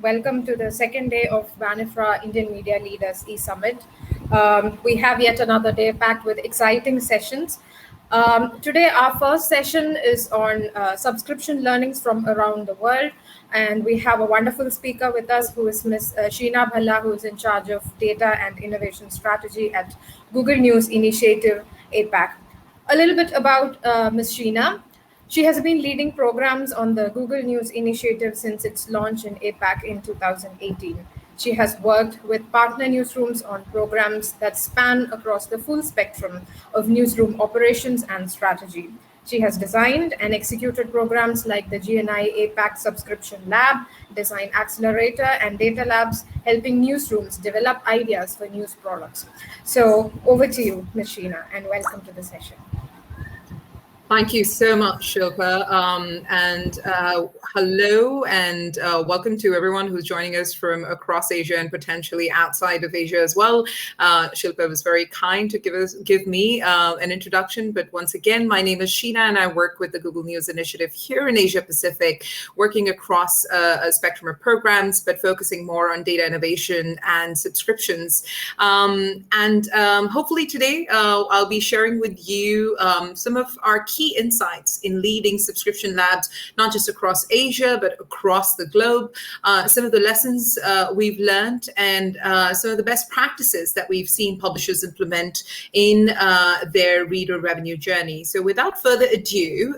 Welcome to the second day of WAN-IFRA Indian Media Leaders e-Summit. We have yet another day packed with exciting sessions. Today, our first session is on subscription learnings from around the world. And we have a wonderful speaker with us who is Ms. Sheena Bhalla, who is in charge of data and innovation strategy at Google News Initiative APAC. A little bit about Ms. Sheena. She has been leading programs on the Google News Initiative since its launch in APAC in 2018. She has worked with partner newsrooms on programs that span across the full spectrum of newsroom operations and strategy. She has designed and executed programs like the GNI APAC Subscription Lab, Design Accelerator, and Data Labs, helping newsrooms develop ideas for news products. So over to you, Ms. Sheena, and welcome to the session. Thank you so much, Shilpa. Hello and welcome to everyone who's joining us from across Asia and potentially outside of Asia as well. Shilpa was very kind to give me an introduction. But once again, my name is Sheena and I work with the Google News Initiative here in Asia Pacific, working across a spectrum of programs, but focusing more on data innovation and subscriptions. Hopefully today I'll be sharing with you some of our key insights in leading subscription labs, not just across Asia, but across the globe, some of the lessons we've learned and some of the best practices that we've seen publishers implement in their reader revenue journey. So without further ado,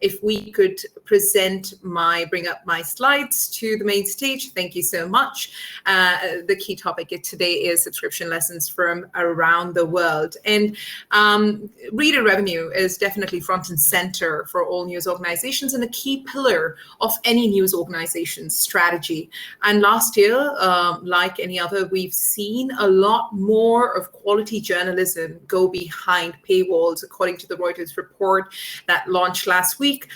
if we could bring up my slides to the main stage. Thank you so much. The key topic today is subscription lessons from around the world. And reader revenue is definitely front and center for all news organizations and a key pillar of any news organization's strategy. And last year, like any other, we've seen a lot more of quality journalism go behind paywalls, according to the Reuters report that launched last week.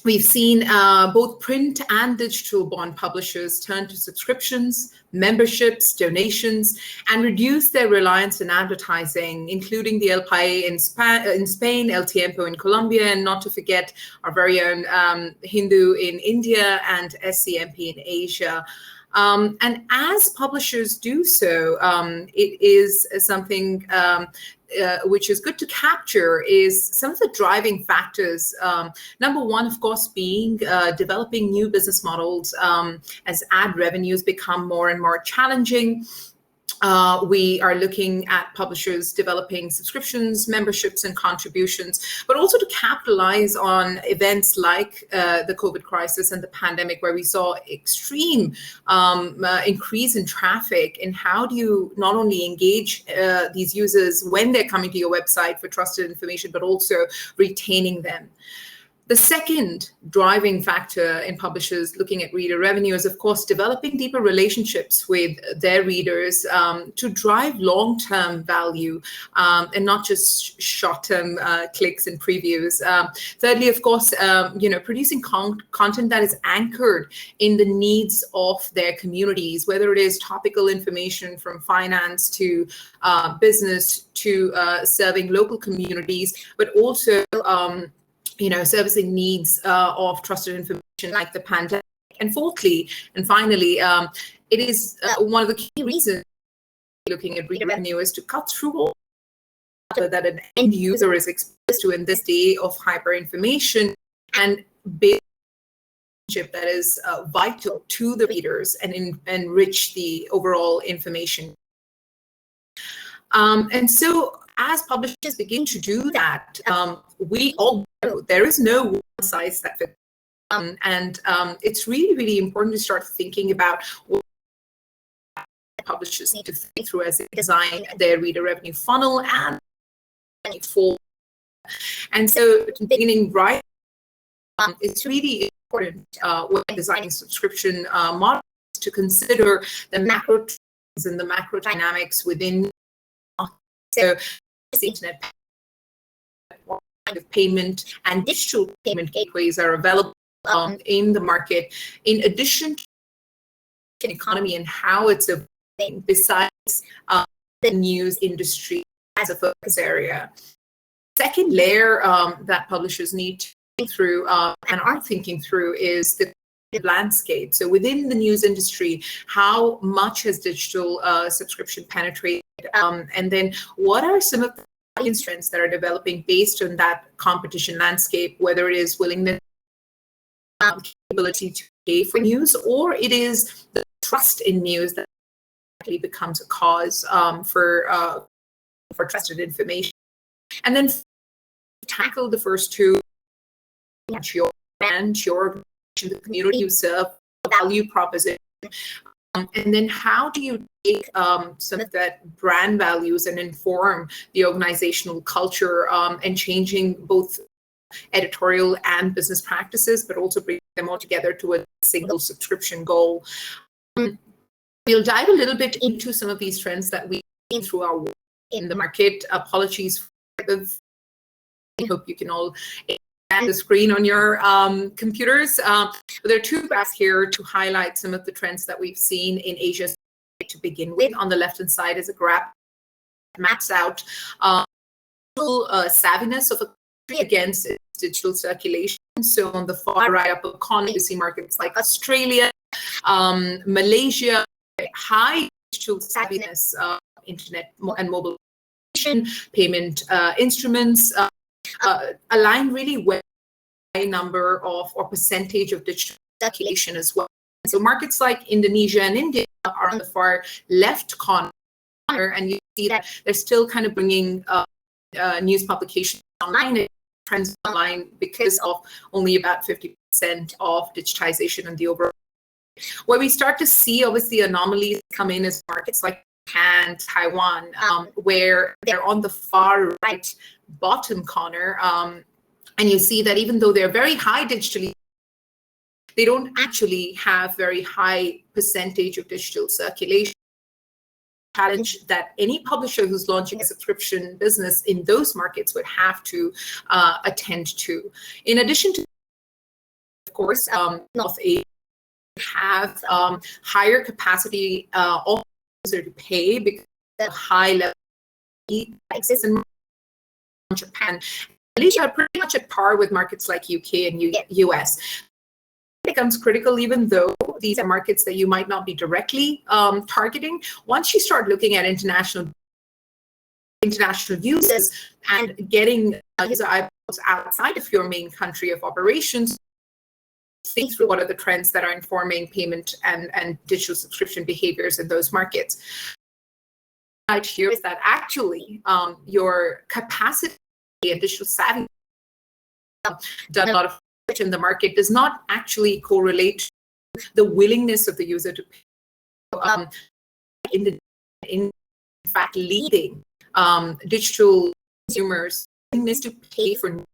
We've seen both print and digital bond publishers turn to subscriptions, memberships, donations, and reduce their reliance on advertising, including the El País in Spain, El Tiempo in Colombia, and not to forget our very own Hindu in India and SCMP in Asia. And as publishers do so, it is something which is good to capture is some of the driving factors. Number one, of course, being developing new business models as ad revenues become more and more challenging. We are looking at publishers developing subscriptions, memberships, and contributions, but also to capitalize on events like the COVID crisis and the pandemic, where we saw extreme increase in traffic. And how do you not only engage these users when they're coming to your website for trusted information, but also retaining them? The second driving factor in publishers looking at reader revenue is, of course, developing deeper relationships with their readers to drive long-term value and not just short-term clicks and previews. Thirdly, of course, producing content that is anchored in the needs of their communities, whether it is topical information from finance to business to serving local communities, but also servicing needs of trusted information like the pandemic. And fourthly, and finally, it is one of the key reasons looking at reader revenue is to cut through all that an end user is exposed to in this day of hyperinformation and build that is vital to the readers and enrich the overall information. And so as publishers begin to do that, we all know there is no one size that fits. It's really, really important to start thinking about what publishers need to think through as they design their reader revenue funnel and for. And so beginning right, it's really important when designing subscription models to consider the macro trends and the macro dynamics within. So the internet kind of payment and digital payment gateways are available in the market, in addition to the economy and how it's evolving besides the news industry as a focus area. Second layer that publishers need to think through and are thinking through is the landscape. So within the news industry, how much has digital subscription penetrated? And then what are some of the audience trends that are developing based on that competition landscape, whether it is willingness, capability to pay for news, or it is the trust in news that actually becomes a cause for trusted information. And then tackle the first two, your brand, your the community you serve, value proposition. And then how do you take some of that brand values and inform the organizational culture and changing both editorial and business practices, but also bring them all together to a single subscription goal. We'll dive a little bit into some of these trends that we've seen through our work in the market. Apologies for the, I hope you can all the screen on your computers. But there are two graphs here to highlight some of the trends that we've seen in Asia to begin with. On the left-hand side is a graph that maps out savviness of a country against its digital circulation. So on the far right upper corner, you see markets like Australia, Malaysia, high digital savviness, internet and mobile payment instruments, align really well a number of or percentage of digital circulation as well. So markets like Indonesia and India are on the far left corner, and you see that they're still kind of bringing news publications online and trends online because of only about 50% of digitization in the overall. Where we start to see obviously anomalies come in is markets like Japan, Taiwan, where they're on the far right bottom corner. And you see that even though they're very high digitally, they don't actually have very high percentage of digital circulation. Challenge that any publisher who's launching a subscription business in those markets would have to attend to. In addition to, of course, North Asia have higher capacity of user to pay because of high level prices in Japan. Malaysia are pretty much at par with markets like UK and US. It becomes critical, even though these are markets that you might not be directly targeting. Once you start looking at international users and getting user eyeballs outside of your main country of operations, think through what are the trends that are informing payment and digital subscription behaviors in those markets. Right here is that actually your capacity and digital savvy done a lot of research in the market does not actually correlate to the willingness of the user to pay. In fact, leading digital consumers' willingness to pay for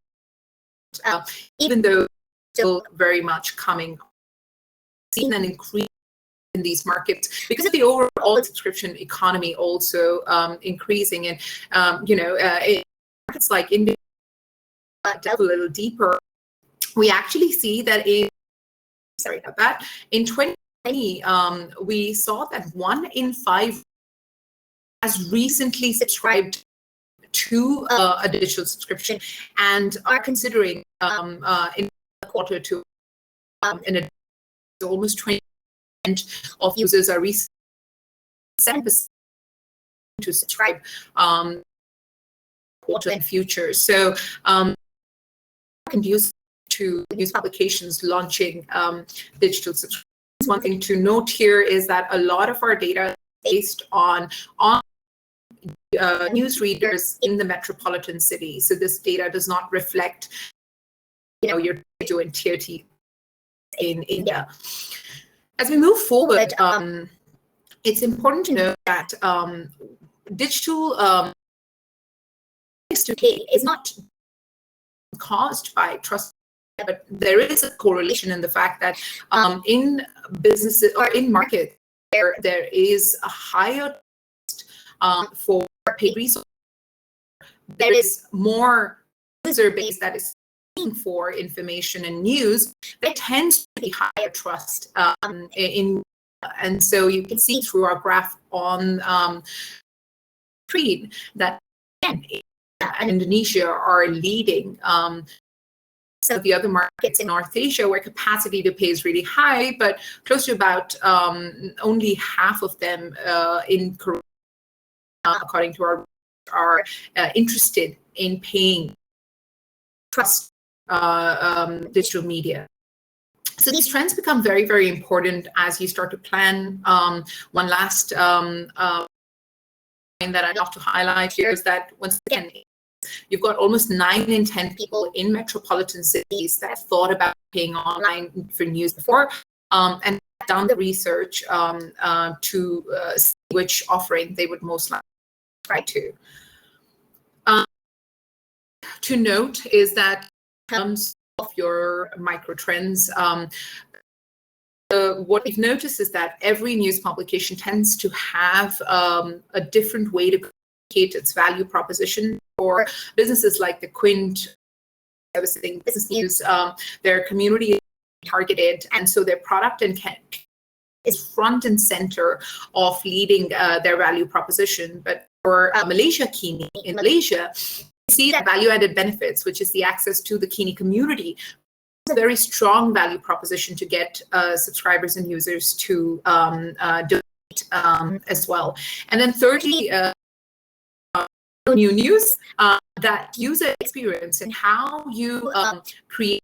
even though still very much coming, seen an increase in these markets because of the overall subscription economy also increasing. And in markets like India, delve a little deeper, we actually see that in 2020 we saw that 1 in 5 has recently subscribed to a digital subscription and are considering in quarter two in almost 20% of users are 7% to subscribe quarter in future. So can use to news publications launching digital subscriptions. One thing to note here is that a lot of our data is based on news readers in the metropolitan city. So this data does not reflect, your radio and TOT in India. As we move forward, it's important to know that digital is not caused by trust, but there is a correlation in the fact that in businesses or in markets there is a higher for paid resources. There is more user base that is looking for information and news. There tends to be higher trust and so you can see through our graph on screen that again, and Indonesia are leading some of the other markets in North Asia where capacity to pay is really high, but close to about only half of them in Korea, according to our are interested in paying trust digital media. So these trends become very, very important as you start to plan. One last point that I'd love to highlight here is that, once again, you've got almost 9 in 10 people in metropolitan cities that have thought about paying online for news before, and done the research to see which offering they would most likely try to. To note is that in terms of your micro trends, what we've noticed is that every news publication tends to have a different way to communicate its value proposition. For businesses like the Quint, servicing business news, their community is targeted, and so their product and is front and center of leading their value proposition. But for Malaysia Kini in Malaysia, see that value-added benefits, which is the access to the Kini community, is a very strong value proposition to get subscribers and users to donate as well. And then thirdly, new news, that user experience and how you create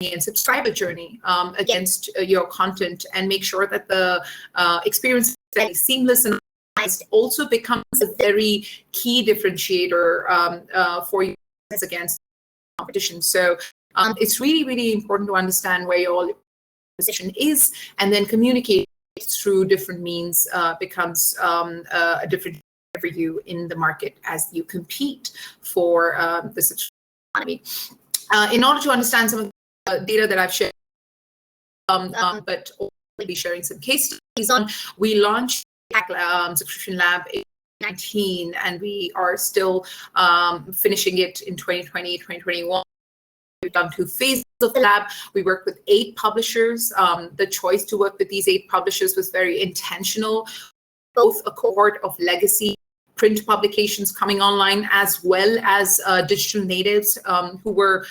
and subscriber journey against your content, and make sure that the experience is very seamless and also becomes a very key differentiator for you against competition. So it's really, really important to understand where your position is, and then communicate through different means becomes a different for you in the market as you compete for the subscription economy. In order to understand some of the data that I've shared, but also be sharing some case studies on, we launched Subscription Lab in 2019, and we are still finishing it in 2020, 2021. We've done 2 phases of the lab. We worked with 8 publishers. The choice to work with these 8 publishers was very intentional, both a cohort of legacy print publications coming online, as well as digital natives who were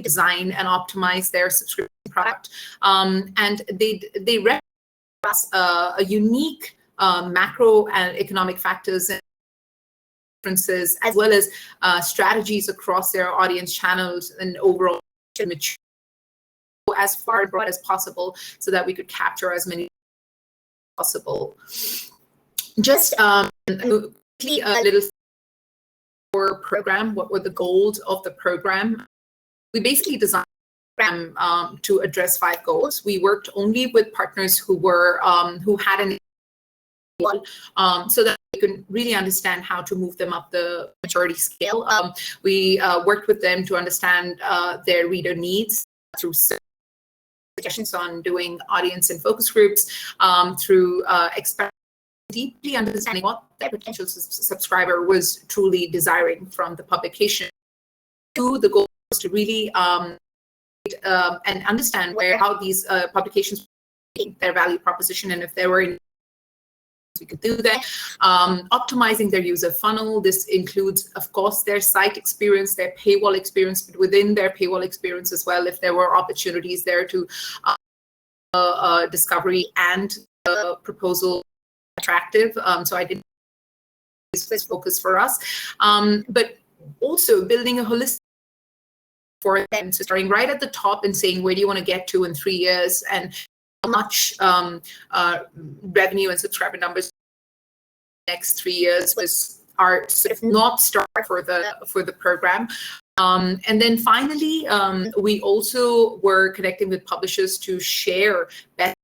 design and optimize their subscription product. And they recognize a unique macro and economic factors and differences, as well as strategies across their audience channels and overall to mature as far and broad as possible, so that we could capture as many as possible. Just quickly, a little for program. What were the goals of the program? We basically designed the program to address 5 goals. We worked only with partners who were who had an so that we can really understand how to move them up the maturity scale. We worked with them to understand their reader needs through suggestions on doing audience and focus groups, through deeply understanding what their potential subscriber was truly desiring from the publication. The goal was to really and understand how these publications their value proposition, and if there were we could do that. Optimizing their user funnel. This includes, of course, their site experience, their paywall experience, but within their paywall experience as well, if there were opportunities there to discovery and proposal attractive. So I didn't this focus for us, but also building a holistic for them, so starting right at the top and saying, where do you want to get to in 3 years, and how much revenue and subscriber numbers next 3 years was our sort of North Star for the program. And then finally, we also were connecting with publishers to share best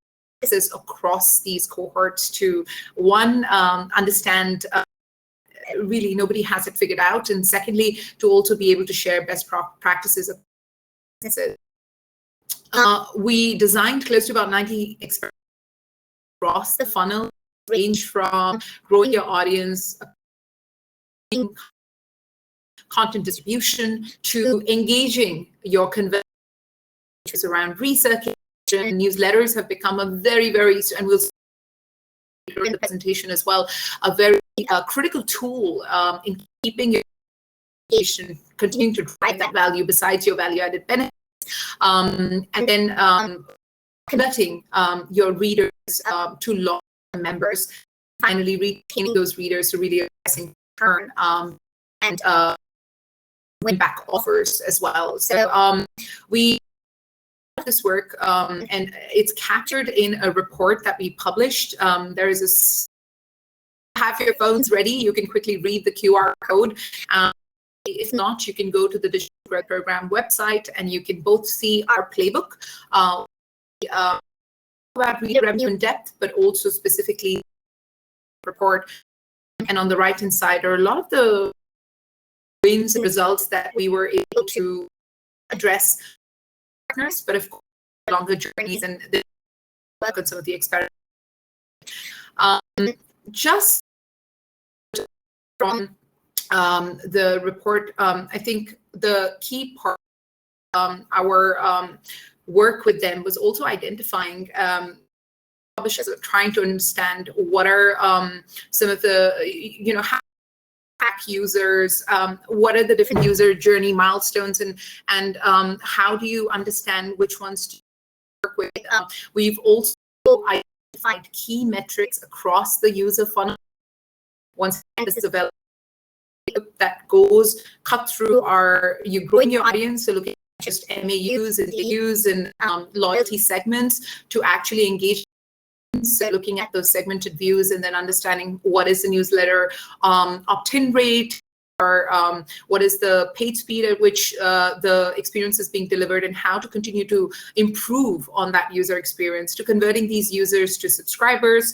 practices across these cohorts to, one, understand really nobody has it figured out, and secondly, to also be able to share best practices of businesses. We designed close to about 90 experiments across the funnel, range from growing your audience, content distribution, to engaging your conversion, which is around recirculation. Newsletters have become a very, and we'll see during the presentation as well, a very critical tool in keeping your continuing to drive that value besides your value-added benefits, and then converting your readers to long-term members, finally retaining those readers to really addressing churn and win-back offers as well. So we this work, and it's captured in a report that we published. There is a have your phones ready, you can quickly read the QR code. If not, you can go to the Digital Growth Program website and you can both see our playbook about reader revenue in depth, but also specifically report. And on the right-hand side are a lot of the wins and results that we were able to address partners, but of course, longer journeys and work on some of the experiments. Just from the report, I think the key part of our work with them was also identifying publishers are trying to understand what are some of the, how APAC users, what are the different user journey milestones, and how do you understand which ones to work with? We've also identified key metrics across the user funnel. Once this is available, that goes cut through you growing your audience, so looking at just MAUs and DAUs and loyalty segments to actually engage. So looking at those segmented views and then understanding what is the newsletter opt-in rate, or what is the paid speed at which the experience is being delivered, and how to continue to improve on that user experience, to converting these users to subscribers.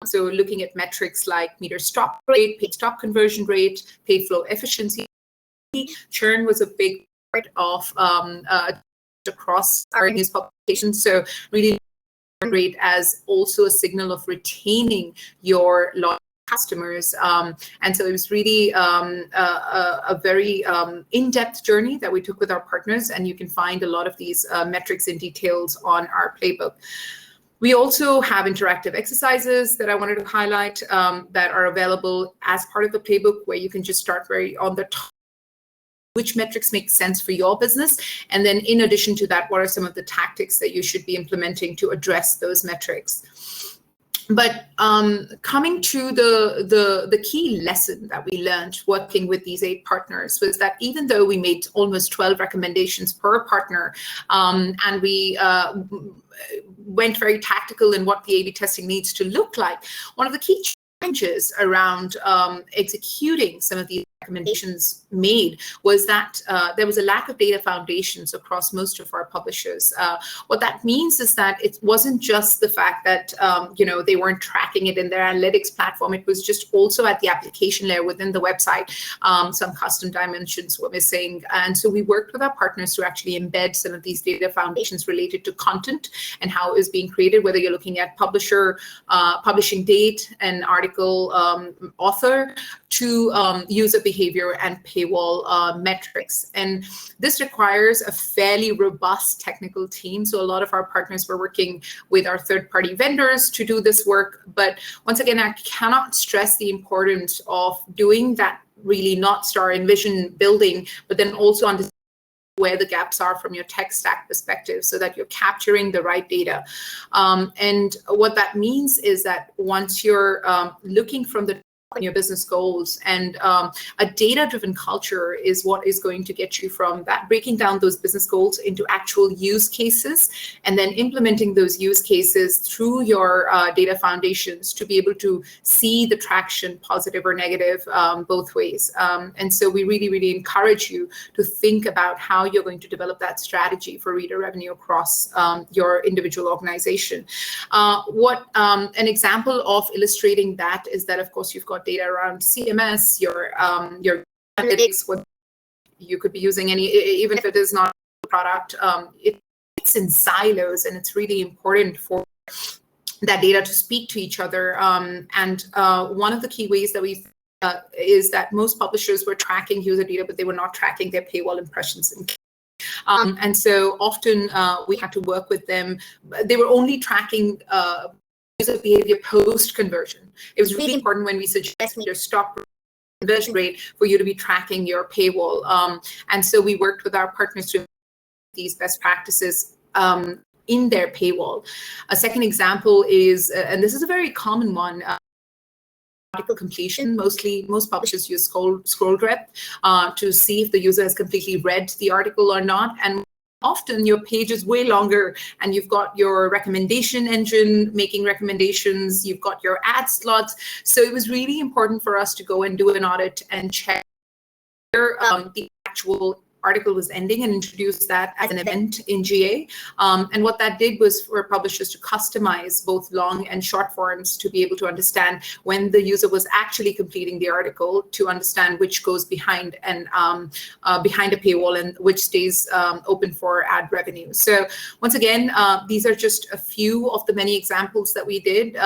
So looking at metrics like meter stop rate, paid stop conversion rate, paid flow efficiency. Churn was a big part of across our news publications. So really rate as also a signal of retaining your loyal customers. And so it was really a very in-depth journey that we took with our partners, and you can find a lot of these metrics and details on our playbook. We also have interactive exercises that I wanted to highlight that are available as part of the playbook, where you can just start very on the top, which metrics make sense for your business. And then in addition to that, what are some of the tactics that you should be implementing to address those metrics? But coming to the key lesson that we learned working with these 8 partners was that even though we made almost 12 recommendations per partner, and we went very tactical in what the A/B testing needs to look like, one of the key challenges around executing some of these recommendations made was that there was a lack of data foundations across most of our publishers. What that means is that it wasn't just the fact that they weren't tracking it in their analytics platform. It was just also at the application layer within the website. Some custom dimensions were missing, and so we worked with our partners to actually embed some of these data foundations related to content and how it is being created, whether you're looking at publisher, publishing date, and article author, to user behavior and paywall metrics. And this requires a fairly robust technical team. So a lot of our partners were working with our third-party vendors to do this work. But once again, I cannot stress the importance of doing that really North Star and vision building, but then also understanding where the gaps are from your tech stack perspective, so that you're capturing the right data. And what that means is that once you're looking from the on your business goals, and a data-driven culture is what is going to get you from that, breaking down those business goals into actual use cases, and then implementing those use cases through your data foundations to be able to see the traction, positive or negative, both ways. And so we really, really encourage you to think about how you're going to develop that strategy for reader revenue across your individual organization. An example of illustrating that is that, of course, you've got data around CMS, your analytics, what you could be using, even if it is not a product, it's in silos, and it's really important for that data to speak to each other. And one of the key ways that we is that most publishers were tracking user data, but they were not tracking their paywall impressions. And so often we had to work with them. They were only tracking user behavior post-conversion. It was really important when we suggest meter stop conversion rate for you to be tracking your paywall. And so we worked with our partners to these best practices in their paywall. A second example is, and this is a very common one, article completion. Most publishers use scroll grep to see if the user has completely read the article or not. And often your page is way longer and you've got your recommendation engine making recommendations, you've got your ad slots. So it was really important for us to go and do an audit and check where the actual article was ending and introduce that as an event in GA. And what that did was for publishers to customize both long and short forms to be able to understand when the user was actually completing the article, to understand which goes behind and behind a paywall and which stays open for ad revenue. So once again, these are just a few of the many examples that we did,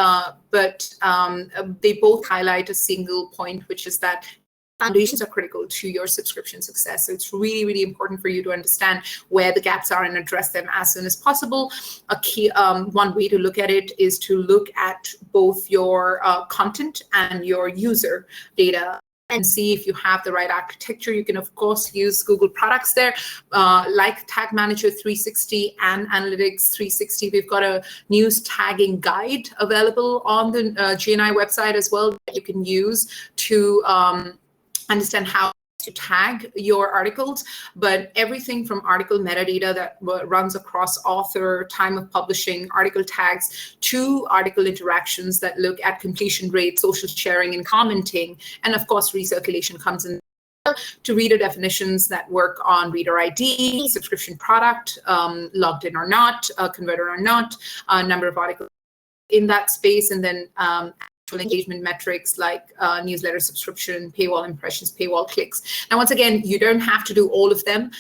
but they both highlight a single point, which is that foundations are critical to your subscription success. So it's really, really important for you to understand where the gaps are and address them as soon as possible. A key one way to look at it is to look at both your content and your user data and see if you have the right architecture. You can, of course, use Google products there, like Tag Manager 360 and Analytics 360. We've got a news tagging guide available on the GNI website as well that you can use to understand how to tag your articles, but everything from article metadata that runs across author, time of publishing, article tags, to article interactions that look at completion rate, social sharing and commenting, and of course recirculation comes in, to reader definitions that work on reader ID, subscription product, logged in or not, converted or not, number of articles in that space, and then engagement metrics like newsletter subscription, paywall impressions, paywall clicks. Now, once again, you don't have to do all of them.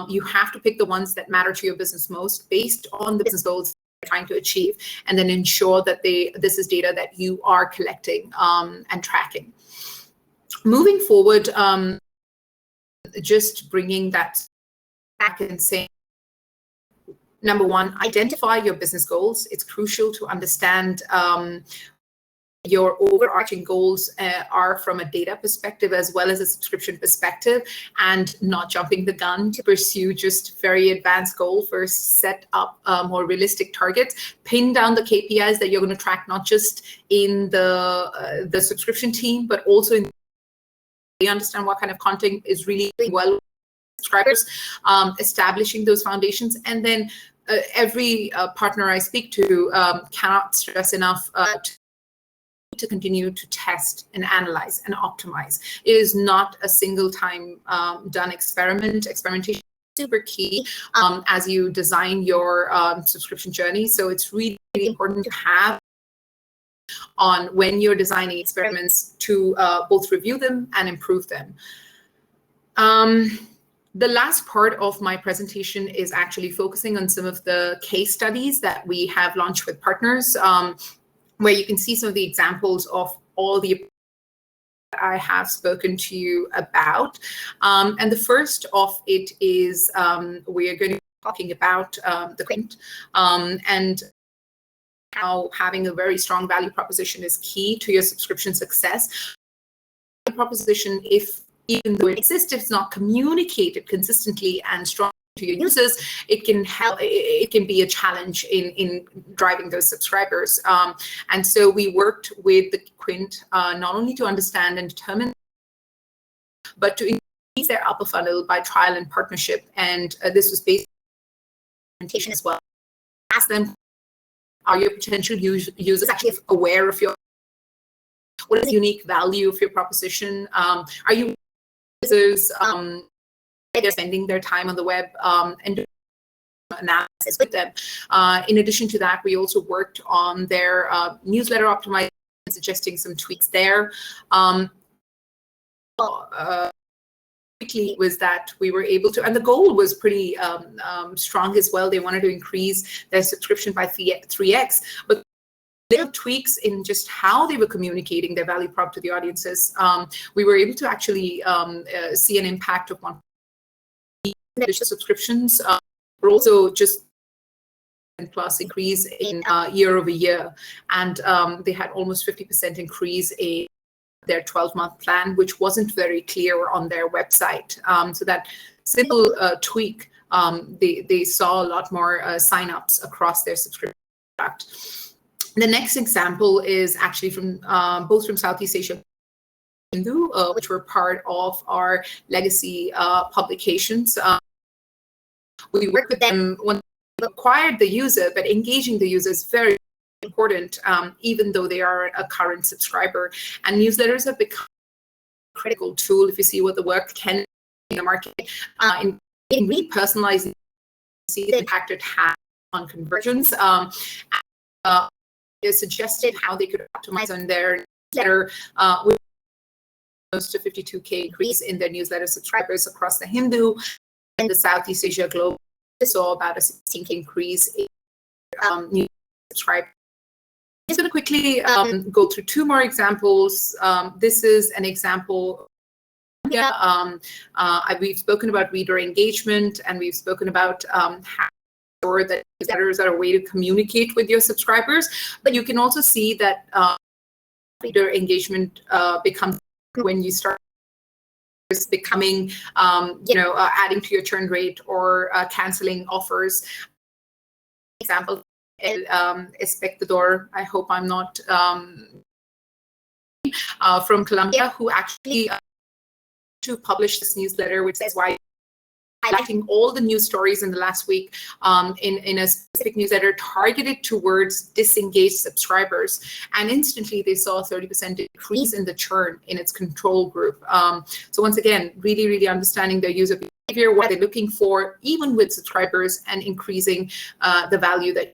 You have to pick the ones that matter to your business most based on the business goals you're trying to achieve, and then ensure that this is data that you are collecting and tracking. Moving forward, just bringing that back and saying, number one, identify your business goals. It's crucial to understand your overarching goals are from a data perspective as well as a subscription perspective, and not jumping the gun to pursue just very advanced goal. First, set up more realistic targets, pin down the KPIs that you're going to track, not just in the subscription team, but also in understand what kind of content is really well subscribers, establishing those foundations. And then every partner I speak to cannot stress enough to continue to test and analyze and optimize. It is not a single time done experiment. Experimentation is super key as you design your subscription journey. So it's really, really important to have on when you're designing experiments to both review them and improve them. The last part of my presentation is actually focusing on some of the case studies that we have launched with partners, where you can see some of the examples of all the I have spoken to you about. And the first of it is we are going to be talking about the Quint and how having a very strong value proposition is key to your subscription success. The proposition, even though it exists, if it's not communicated consistently and strongly to your users, it can be a challenge in driving those subscribers. And so we worked with the Quint not only to understand and determine, but to increase their upper funnel by trial and partnership. And this was based on implementation as well. Ask them, are your potential users actually aware of what is the unique value of your proposition? Are you users they're spending their time on the web and doing analysis with them. In addition to that, we also worked on their newsletter optimization, suggesting some tweaks there. Quickly was that we were able to, and the goal was pretty strong as well. They wanted to increase their subscription by 3x, but little tweaks in just how they were communicating their value prop to the audiences, we were able to actually see an impact of one digital subscriptions, but also just plus increase in year over year, and they had almost 50% increase in their 12-month plan, which wasn't very clear on their website. So that simple tweak, they saw a lot more signups across their subscription product. The next example is actually from both from Southeast Asia, which were part of our legacy publications. We work with them when they acquired the user, but engaging the user is very important, even though they are a current subscriber. And newsletters have become a critical tool, if you see what the work can be in the market, in really personalizing, see the impact it has on conversions. They suggested how they could optimize on their newsletter with close to 52K increase in their newsletter subscribers across the Hindu and the Southeast Asia globe. Saw about a 16K increase in new subscribers. I'm just going to quickly go through two more examples. This is an example. We've spoken about reader engagement, and we've spoken about how sure that newsletters are a way to communicate with your subscribers. But you can also see that reader engagement becomes when you start becoming, adding to your churn rate or canceling offers. Example, Espectador, I hope I'm not, from Colombia, who actually to publish this newsletter, which says why, highlighting all the news stories in the last week in a specific newsletter targeted towards disengaged subscribers. And instantly they saw a 30% decrease in the churn in its control group. So once again, really, really understanding their user behavior, what they're looking for, even with subscribers, and increasing the value that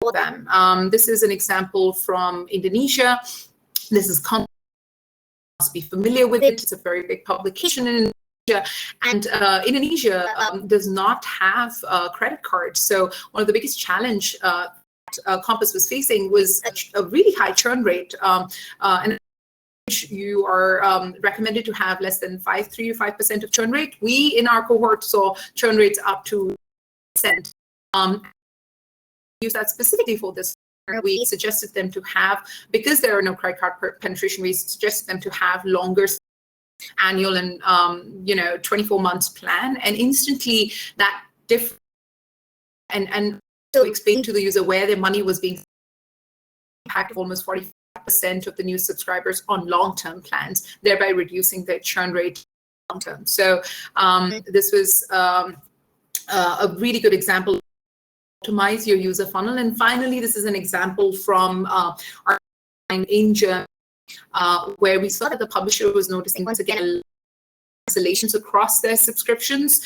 for them. This is an example from Indonesia. This is must be familiar with it. It's a very big publication in Indonesia, and Indonesia does not have credit cards. So one of the biggest challenge Compass was facing was a really high churn rate, and you are recommended to have less than 3 to 5% of churn rate. We in our cohort saw churn rates up to 10%. Use that specifically for this. We suggested them to have, because there are no credit card penetration, we suggested them to have longer annual and 24 months plan, and instantly that difference and so explain to the user where their money was being impacted, almost 45% of the new subscribers on long-term plans, thereby reducing their churn rate long-term. So this was a really good example. Optimize your user funnel. And finally, this is an example from our in Germany, where we saw that the publisher was noticing once again cancellations across their subscriptions.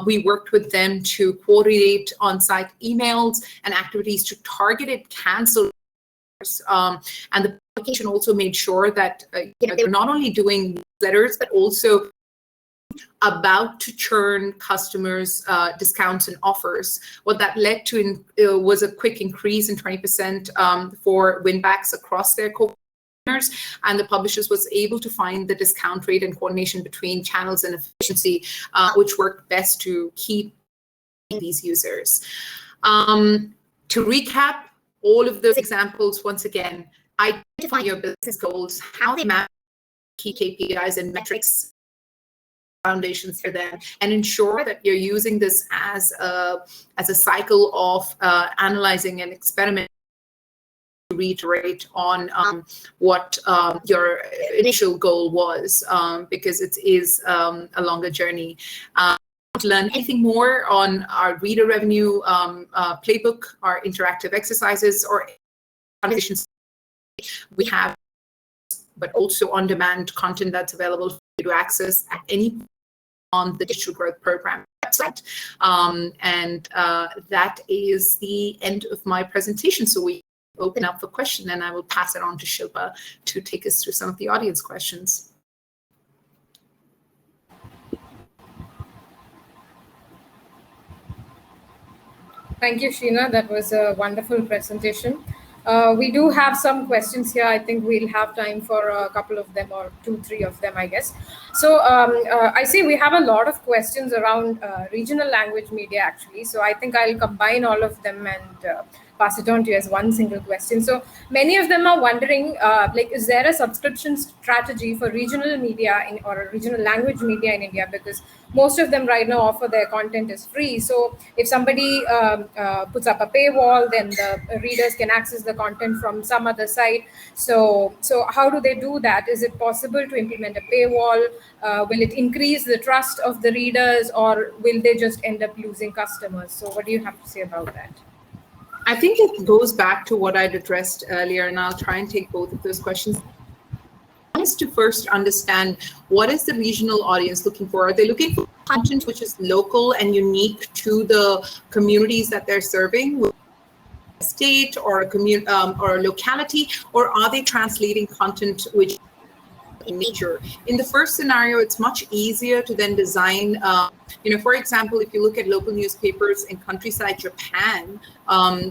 We worked with them to coordinate on-site emails and activities to targeted cancel. And the publication also made sure that they're not only doing letters, but also about to churn customers discounts and offers. What that led to was a quick increase in 20% for win-backs across their co-partners, and the publishers was able to find the discount rate and coordination between channels and efficiency, which worked best to keep these users. To recap all of those examples, once again, identify your business goals, how they map key KPIs and metrics, foundations for them, and ensure that you're using this as a cycle of analyzing and experimenting to reiterate on what your initial goal was, because it is a longer journey. To learn anything more on our reader revenue playbook, our interactive exercises, or conversations we have, but also on-demand content that's available for you to access at any point on the Digital Growth Program website. And that is the end of my presentation. So we open up for question, and I will pass it on to Shilpa to take us through some of the audience questions. Thank you, Sheena. That was a wonderful presentation. We do have some questions here. I think we'll have time for a couple of them, or 2-3 of them, I guess. So I see we have a lot of questions around regional language media, actually. So I think I'll combine all of them and pass it on to you as one single question. So many of them are wondering, is there a subscription strategy for regional media or regional language media in India? Because most of them right now offer their content is free. So if somebody puts up a paywall, then the readers can access the content from some other site. So how do they do that? Is it possible to implement a paywall? Will it increase the trust of the readers, or will they just end up losing customers? So what do you have to say about that? I think it goes back to what I'd addressed earlier, and I'll try and take both of those questions. One is to first understand, what is the regional audience looking for? Are they looking for content which is local and unique to the communities that they're serving, state or a or a locality, or are they translating content which in nature? In the first scenario, it's much easier to then design, for example, if you look at local newspapers in countryside Japan,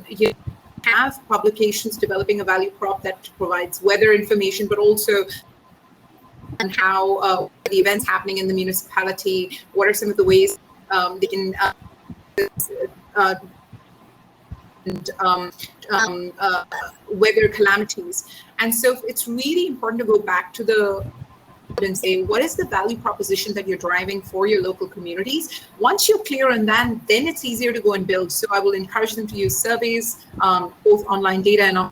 you have publications developing a value prop that provides weather information, but also and how the events happening in the municipality, what are some of the ways they can weather calamities. And so it's really important to go back to the and say, what is the value proposition that you're driving for your local communities? Once you're clear on that, then it's easier to go and build. So I will encourage them to use surveys, both online data and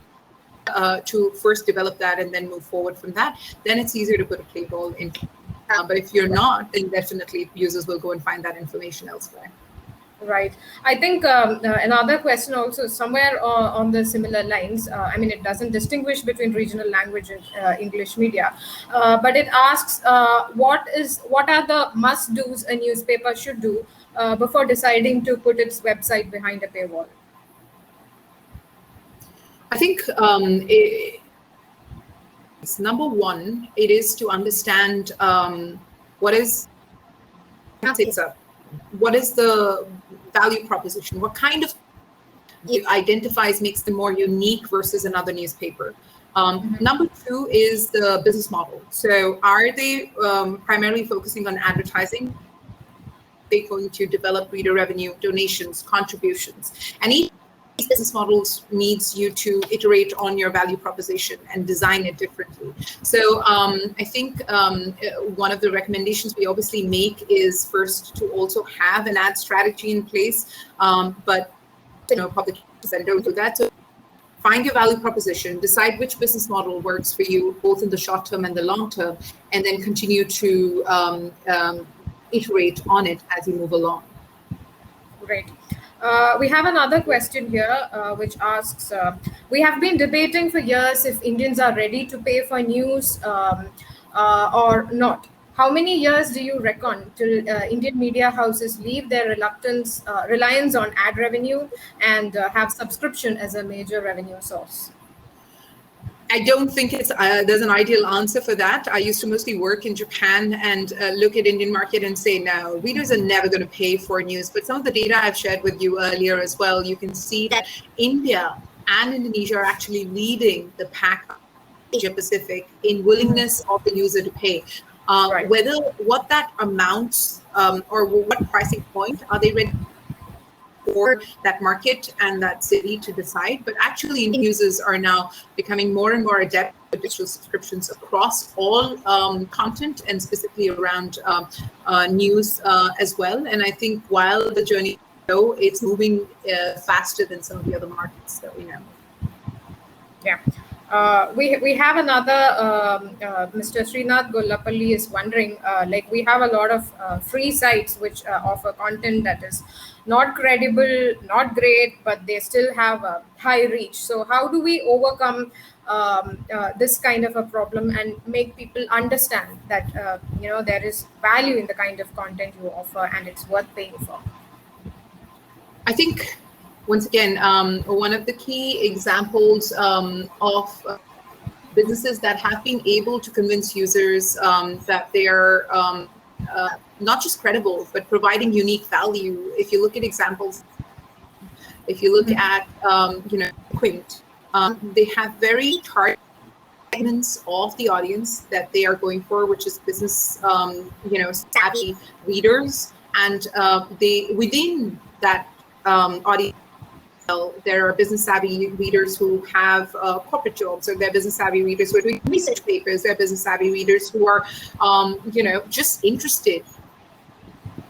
to first develop that and then move forward from that. Then it's easier to put a paywall in. But if you're not, then definitely users will go and find that information elsewhere. Right. I think another question also somewhere on the similar lines. It doesn't distinguish between regional language and English media, but it asks what are the must-dos a newspaper should do before deciding to put its website behind a paywall. I think it's number one. It is to understand what is the value proposition? What kind of it identifies makes them more unique versus another newspaper? Number two is the business model. So are they primarily focusing on advertising? They're going to develop reader revenue, donations, contributions. And each business models needs you to iterate on your value proposition and design it differently. So I think one of the recommendations we obviously make is first to also have an ad strategy in place, but publications that don't do that. So find your value proposition, decide which business model works for you, both in the short term and the long term, and then continue to iterate on it as you move along. Great. We have another question here, which asks, we have been debating for years if Indians are ready to pay for news or not. How many years do you reckon till Indian media houses leave their reliance on ad revenue and have subscription as a major revenue source? I don't think there's an ideal answer for that. I used to mostly work in Japan and look at Indian market and say, no, readers are never going to pay for news. But some of the data I've shared with you earlier as well, you can see that India and Indonesia are actually leading the pack Asia Pacific in willingness of the user to pay. Right. Whether what that amounts or what pricing point are they ready for that market and that city to decide, but actually users are now becoming more and more adept with digital subscriptions across all content and specifically around news as well. And I think while the journey it's moving faster than some of the other markets that we know. Yeah. We have another, Mr. Srinath Gollapalli is wondering, we have a lot of free sites which offer content that is not credible, not great, but they still have a high reach. So how do we overcome this kind of a problem and make people understand that, there is value in the kind of content you offer and it's worth paying for? I think once again, one of the key examples of businesses that have been able to convince users that they are not just credible, but providing unique value. If you look at examples, if you look at, Quint, they have very targeted segments of the audience that they are going for, which is business, savvy readers. And they within that audience, There are business savvy readers who have corporate jobs, or they're business savvy readers who are doing research papers. They're business savvy readers who are, just interested.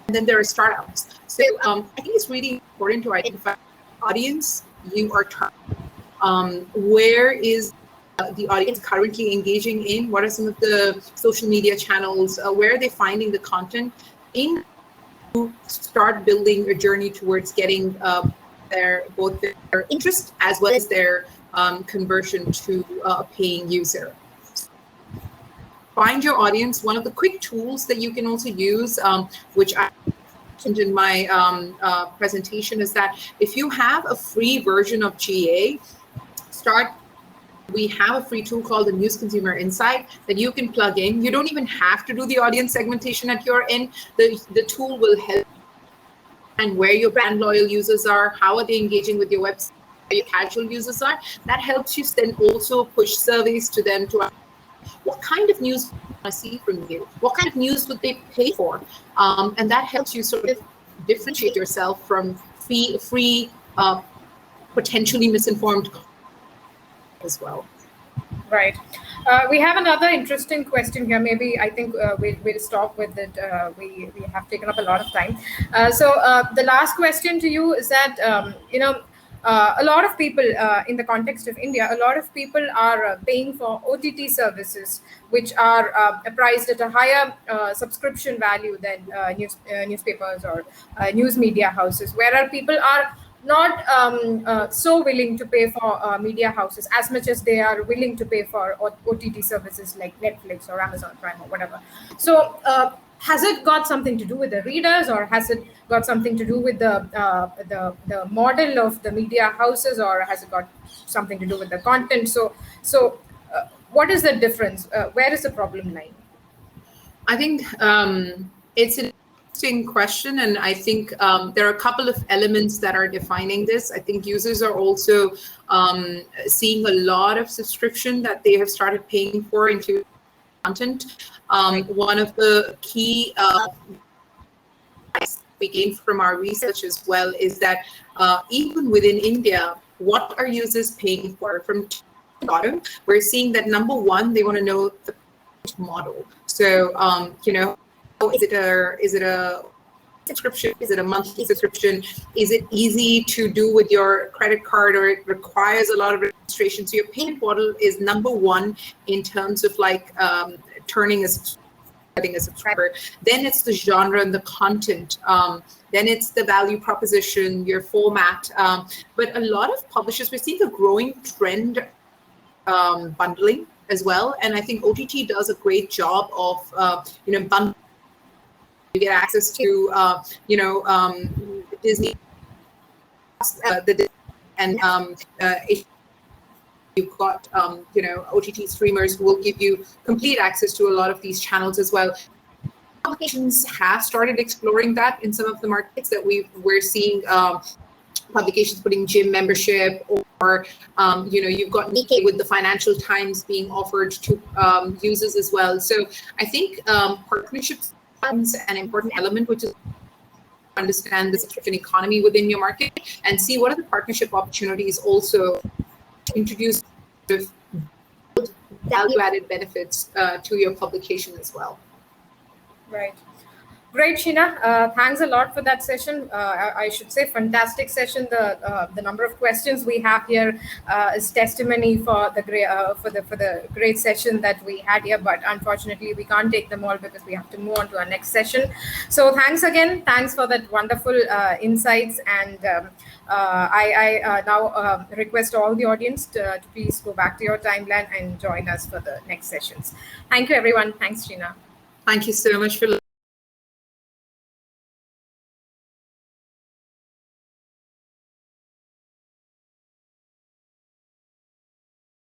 And then there are startups. So I think it's really important to identify the audience you are targeting. Where is the audience currently engaging in? What are some of the social media channels? Where are they finding the content? To start building a journey towards getting both their interest as well as their conversion to a paying user. Find your audience. One of the quick tools that you can also use, which I mentioned in my presentation, is that if you have a free version of GA, we have a free tool called the News Consumer Insight that you can plug in. You don't even have to do the audience segmentation at your end. The tool will help and where your brand loyal users are, how are they engaging with your website, where your casual users are. That helps you then also push surveys to them to what kind of news do you want to see from you? What kind of news would they pay for? And that helps you sort of differentiate yourself from free potentially misinformed as well. Right. We have another interesting question here. Maybe I think we'll stop with it. We have taken up a lot of time. So the last question to you is that, a lot of people in the context of India, a lot of people are paying for OTT services, which are priced at a higher subscription value than newspapers or news media houses, where people are not so willing to pay for media houses as much as they are willing to pay for OTT services like Netflix or Amazon Prime or whatever. So has it got something to do with the readers, or has it got something to do with the model of the media houses, or has it got something to do with the content? So what is the difference? Where is the problem lying? I think it's an interesting question, and I think there are a couple of elements that are defining this. I think users are also seeing a lot of subscription that they have started paying for into content. One of the key we gained from our research as well is that even within India, what are users paying for? From top to bottom, we're seeing that number one, they want to know the model. So is it a subscription? Is it a monthly subscription? Is it easy to do with your credit card, or it requires a lot of registration? So your payment model is number one in terms of turning a subscriber. Then it's the genre and the content. Then it's the value proposition, your format. But a lot of publishers, we're seeing a growing trend bundling as well. And I think OTT does a great job of bundling. You get access to Disney, you've got OTT streamers who will give you complete access to a lot of these channels as well. Publications have started exploring that in some of the markets that we're seeing. Publications putting gym membership, or you've got Nikkei with the Financial Times being offered to users as well. So I think partnerships is an important element, which is understand the subscription economy within your market and see what are the partnership opportunities also to introduce value-added benefits to your publication as well. Right. Great, Sheena. Thanks a lot for that session. I should say fantastic session. The number of questions we have here is testimony for the great session that we had here. But unfortunately, we can't take them all because we have to move on to our next session. So thanks again. Thanks for that wonderful insights. And I now request all the audience to please go back to your timeline and join us for the next sessions. Thank you, everyone. Thanks, Sheena. Thank you so much for